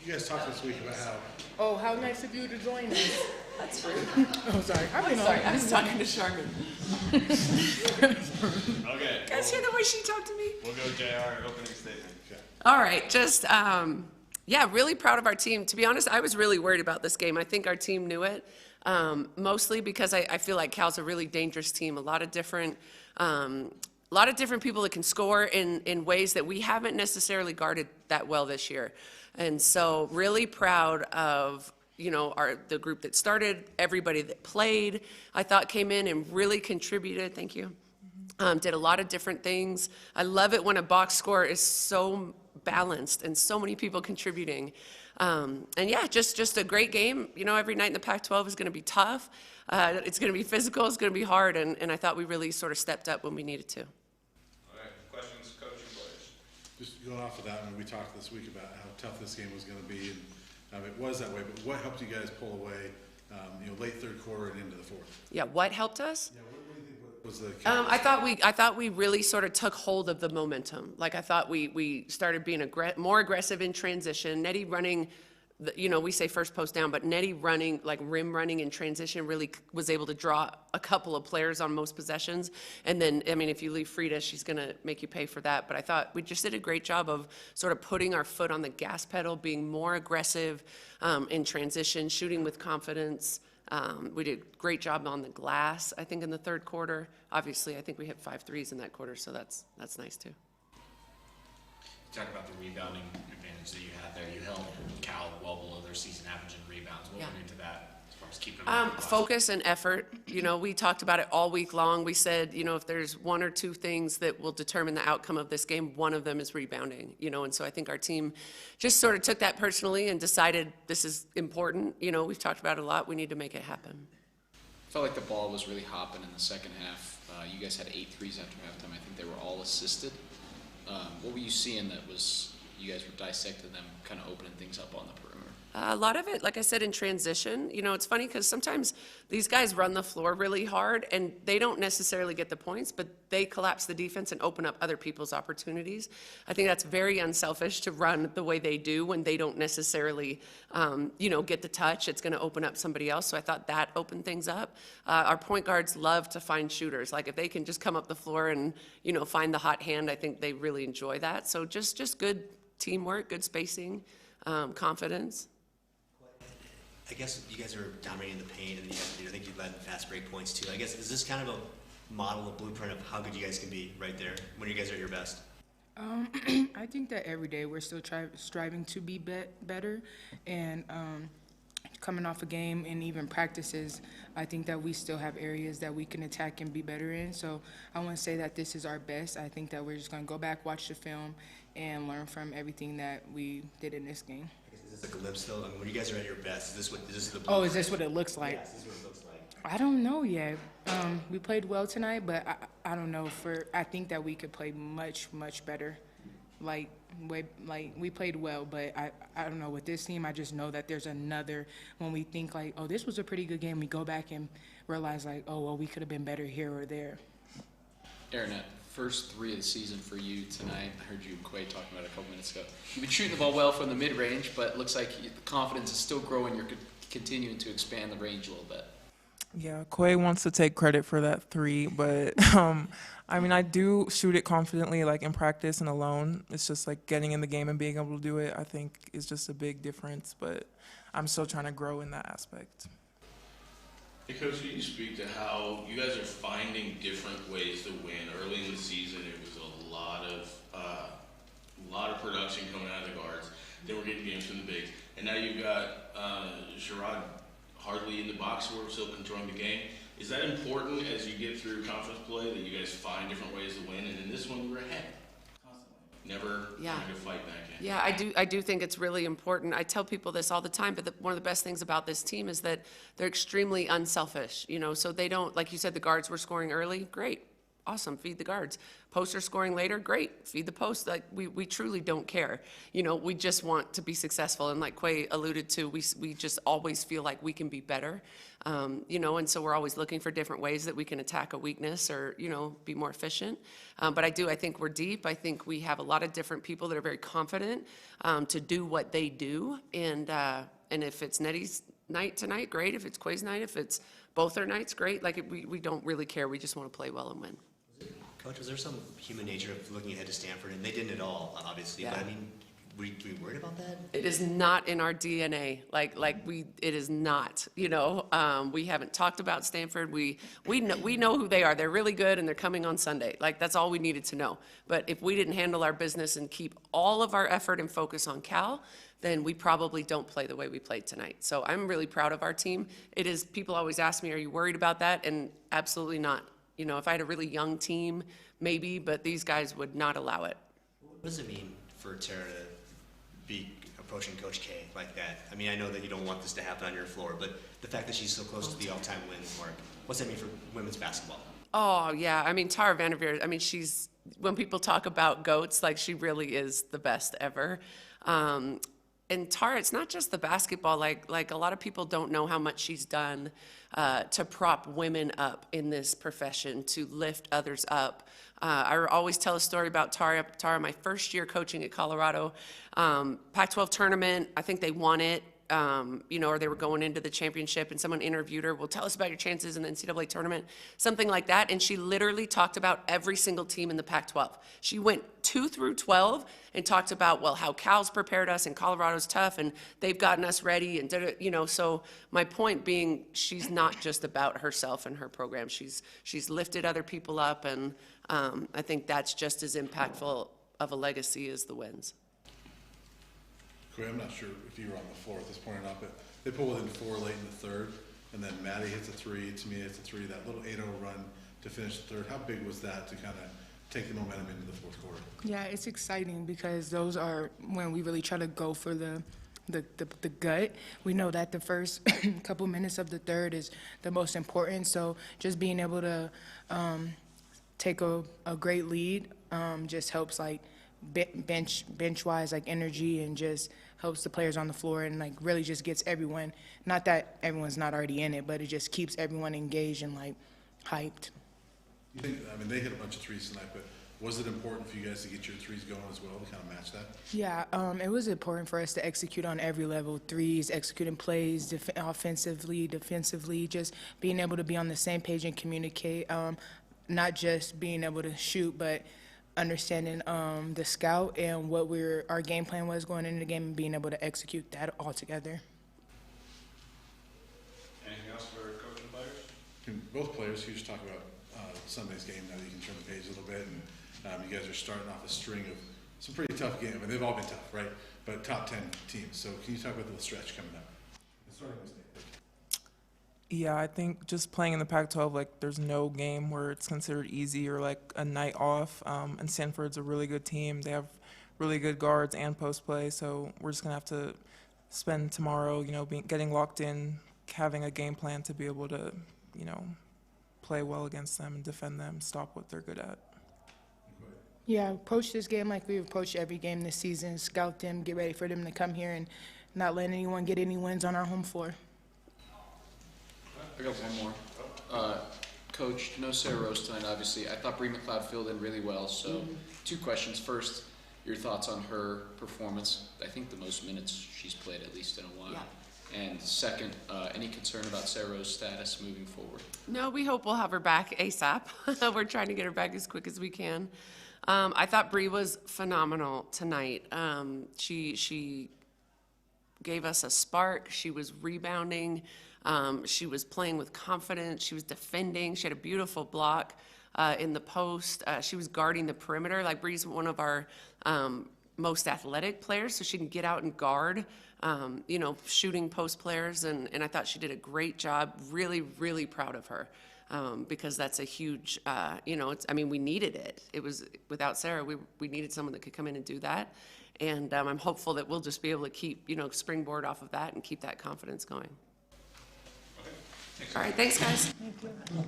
You guys talked this week about how. Oh, how nice of you to join us. That's rude. Oh, sorry. Sorry, I was talking to Charmin. Okay. You guys hear the way she talked to me? We'll go JR, opening statement. All right, just, yeah, really proud of our team. To be honest, I was really worried about this game. I think our team knew it, mostly because I feel like Cal's a really dangerous team. A lot of different people that can score in ways that we haven't necessarily guarded that well this year. And so really proud of, you know, the group that started, everybody that played, I thought came in and really contributed. Thank you. Did a lot of different things. I love it when a box score is so balanced and so many people contributing. And yeah, just a great game. You know, every night in the Pac-12 is going to be tough. It's going to be physical. It's going to be hard. And I thought we really sort of stepped up when we needed to. All right, questions, coach and players? Just going off of that, when we talked this week about how tough this game was going to be, and it was that way. But what helped you guys pull away, you know, late third quarter and into the fourth? Yeah, what helped us? Yeah, what do you think was the? I thought we really sort of took hold of the momentum. Like I thought we started being more aggressive in transition. Nettie running, you know, we say first post down, but Nettie running, like rim running in transition, really was able to draw a couple of players on most possessions. And then, I mean, if you leave Frida, she's going to make you pay for that. But I thought we just did a great job of sort of putting our foot on the gas pedal, being more aggressive in transition, shooting with confidence. We did a great job on the glass, I think, in the third quarter. Obviously, I think we hit 5 threes in that quarter, so that's nice too. Talk about the rebounding advantage that you had there. You held Cal well below their season average in rebounds. What went into that as far as keeping them Focus and effort. You know, we talked about it all week long. We said, you know, if there's one or two things that will determine the outcome of this game, one of them is rebounding, you know, and so I think our team just sort of took that personally and decided this is important. You know, we've talked about it a lot. We need to make it happen. Felt like the ball was really hopping in the second half. You guys had 8 threes after halftime. I think they were all assisted. What were you seeing that was, you guys were dissecting them, kind of opening things up on the perimeter? A lot of it, like I said, in transition. You know, it's funny because sometimes these guys run the floor really hard and they don't necessarily get the points, but they collapse the defense and open up other people's opportunities. I think that's very unselfish to run the way they do when they don't necessarily, you know, get the touch. It's going to open up somebody else. So I thought that opened things up. Our point guards love to find shooters. Like if they can just come up the floor and, you know, find the hot hand, I think they really enjoy that. So just good teamwork, good spacing, confidence. I guess you guys are dominating the paint, and I think you led in fast break points too. I guess, is this kind of a model, a blueprint of how good you guys can be right there when you guys are at your best? I think that every day we're still striving to be better, and coming off a game and even practices, I think that we still have areas that we can attack and be better in. So I want to say that this is our best. I think that we're just going to go back, watch the film, and learn from everything that we did in this game. Is this a glimpse though? I mean, when you guys are at your best, is this the blueprint? Oh, is this what it looks like? Yes, this is what it looks like. I don't know yet. We played well tonight, but I don't know. I think that we could play much better. Like we played well, but I don't know with this team. I just know that there's another. When we think like, oh, this was a pretty good game, we go back and realize like, oh, well, we could have been better here or there. Aaronette, first 3 of the season for you tonight. I heard you and Quay talking about it a couple minutes ago. You've been shooting the ball well from the mid-range, but it looks like the confidence is still growing. You're continuing to expand the range a little bit. Yeah, Quay wants to take credit for that 3, but I mean, I do shoot it confidently, like in practice and alone. It's just like getting in the game and being able to do it, I think, is just a big difference, but I'm still trying to grow in that aspect. Hey, Coach, can you speak to how you guys are finding different ways to win? Early in the season, it was a lot of production coming out of the guards. Then we're getting games from the bigs. And now you've got Sherrod hardly in the box score, still controlling the game. Is that important as you get through conference play that you guys find different ways to win? And in this one, we were ahead. Never trying to fight back in. Yeah, I do think it's really important. I tell people this all the time, but one of the best things about this team is that they're extremely unselfish, you know, so they don't, like you said, the guards were scoring early, great. awesome, feed the guards. Posts are scoring later, great, feed the post. Like, we truly don't care. You know, we just want to be successful. And like Quay alluded to, we just always feel like we can be better. You know, and so we're always looking for different ways that we can attack a weakness or, you know, be more efficient. But I think we're deep. I think we have a lot of different people that are very confident to do what they do. And if it's Nettie's night tonight, great. If it's Quay's night, if it's both their nights, great. Like, we don't really care. We just want to play well and win. Coach, was there some human nature of looking ahead to Stanford? And they didn't at all, obviously. Yeah. But I mean, were you worried about that? It is not in our DNA. It is not. You know, we haven't talked about Stanford. We know who they are. They're really good, and they're coming on Sunday. Like, that's all we needed to know. But if we didn't handle our business and keep all of our effort and focus on Cal, then we probably don't play the way we played tonight. So I'm really proud of our team. It is. People always ask me, "Are you worried about that?" And absolutely not. You know, if I had a really young team, maybe, but these guys would not allow it. What does it mean for Tara to be approaching Coach K like that? I mean, I know that you don't want this to happen on your floor, but the fact that she's so close to the all-time win mark, what's that mean for women's basketball? Oh, yeah. I mean, Tara Vanderveer, I mean, when people talk about GOATs, like, she really is the best ever. And Tara, it's not just the basketball. Like a lot of people don't know how much she's done to prop women up in this profession, to lift others up. I always tell a story about Tara. My first year coaching at Colorado, Pac-12 tournament, I think they won it. You know, or they were going into the championship, and someone interviewed her, well, tell us about your chances in the NCAA tournament, something like that. And she literally talked about every single team in the Pac-12. She went 2 through 12 and talked about, well, how Cal's prepared us and Colorado's tough and they've gotten us ready and you know. So my point being, she's not just about herself and her program. She's lifted other people up, and I think that's just as impactful of a legacy as the wins. I'm not sure if you were on the floor at this point or not, but they pull within 4 late in the third, and then Maddie hits a 3, Tamia hits a 3, that little 8-0 run to finish the third. How big was that to kind of take the momentum into the fourth quarter? Yeah, it's exciting because those are when we really try to go for the gut. We know that the first couple minutes of the third is the most important, so just being able to take a great lead just helps, like, bench-wise, like, energy, and just helps the players on the floor, and, like, really just gets everyone, not that everyone's not already in it, but it just keeps everyone engaged and, like, hyped. You think, I mean, they hit a bunch of threes tonight, but was it important for you guys to get your threes going as well to kind of match that? Yeah, it was important for us to execute on every level, threes, executing plays, offensively, defensively, just being able to be on the same page and communicate, not just being able to shoot, but understanding the scout and what our game plan was going into the game, and being able to execute that all together. Anything else for coach and players? And both players, you just talk about Sunday's game now that you can turn the page a little bit, and you guys are starting off a string of some pretty tough games. I mean, they've all been tough, right? But top 10 teams. So can you talk about the stretch coming up? Starting this day. Yeah, I think just playing in the Pac-12, like, there's no game where it's considered easy or, like, a night off. And Stanford's a really good team. They have really good guards and post play, so we're just going to have to spend tomorrow, you know, getting locked in, having a game plan to be able to, you know, play well against them and defend them, stop what they're good at. Yeah, approach this game like we've approached every game this season, scout them, get ready for them to come here, and not let anyone get any wins on our home floor. I got one more. Coach, no Sarah Rose tonight, obviously. I thought Bree McLeod filled in really well. So 2 questions. First, your thoughts on her performance. I think the most minutes she's played, at least in a while. Yeah. And second, any concern about Sarah Rose's status moving forward? No, we hope we'll have her back ASAP. We're trying to get her back as quick as we can. I thought Bree was phenomenal tonight. She gave us a spark. She was rebounding. She was playing with confidence. She was defending. She had a beautiful block in the post. She was guarding the perimeter. Like, Bree's one of our most athletic players, so she can get out and guard, you know, shooting post players. And I thought she did a great job. Really, really proud of her because that's a huge, you know, I mean, we needed it. It was, without Sarah, we needed someone that could come in and do that. And I'm hopeful that we'll just be able to keep, you know, springboard off of that and keep that confidence going. All right, thanks, guys. Thank you.